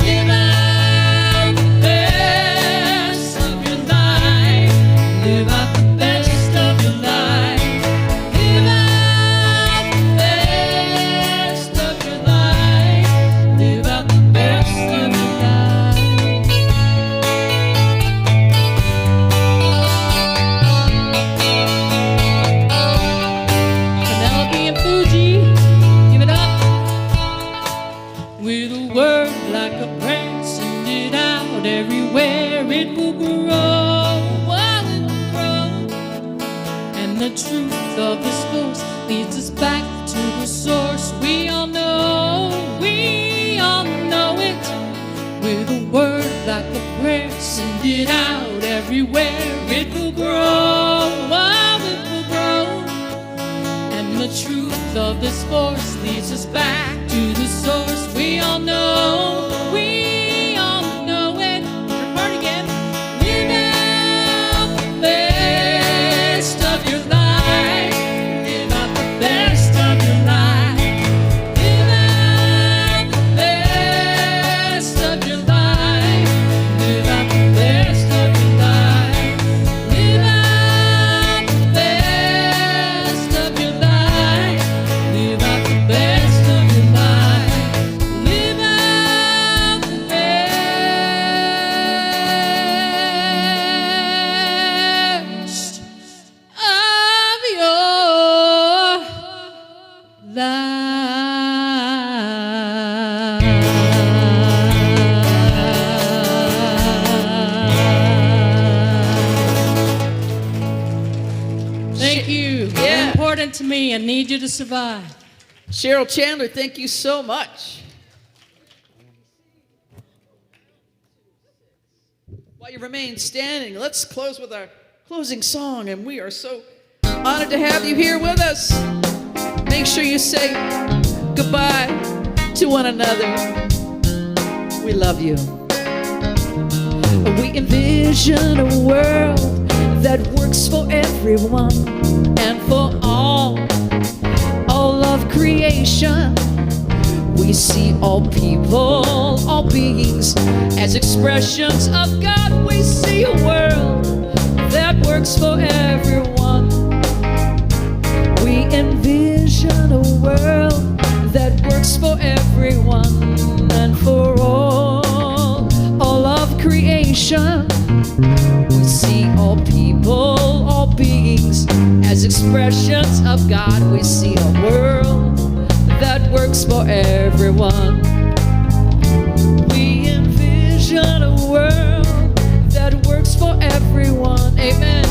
Live out the best of your life. Live out the best of your life. Live out the best of your life. Live out the best of your life. Penelope and Fuji, give it up. With a word like a prayer, send it out everywhere, it will grow. Oh, it will grow. And the truth of this force leads us back to the source we all know. We all know it. With a word like a prayer, send it out everywhere, it will grow. Oh, it will grow. And the truth of this force leads us back to the source we all know. We all know it. Part again. Live out the best of your life. Live out the best of your life. Live out the best of your life. Live out the best of your life. Live out the best of your life. Live out the best of your life. Live out the best of your life. Thank you. Yeah. You're important to me. I need you to survive. Cheryl Chandler, thank you so much. While you remain standing, let's close with our closing song, and we are so honored to have you here with us. Make sure you say goodbye to one another. We love you. We envision a world that works for everyone and for all of creation. We see all people, all beings as expressions of God. We see a world that works for everyone. We envision a world that works for everyone and for all of creation. We see all people, all beings as expressions of God. We see a world that works for everyone. We envision a world that works for everyone, amen,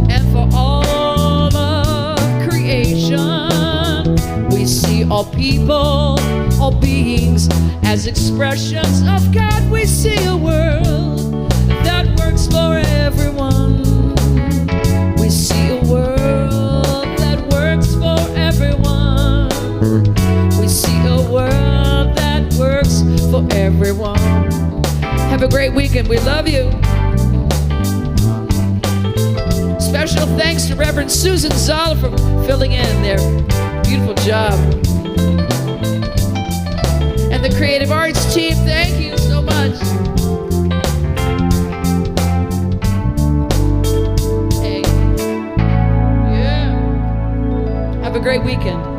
and for all of creation. We see all people, all beings as expressions of God. We see a world that works for everyone. We see a world that works for everyone. We see a world that works for everyone. Have a great weekend. We love you. Special thanks to Reverend Susan Zoller for filling in there. Beautiful job. And the Creative Arts team, thank you so much. Hey. Yeah. Have a great weekend.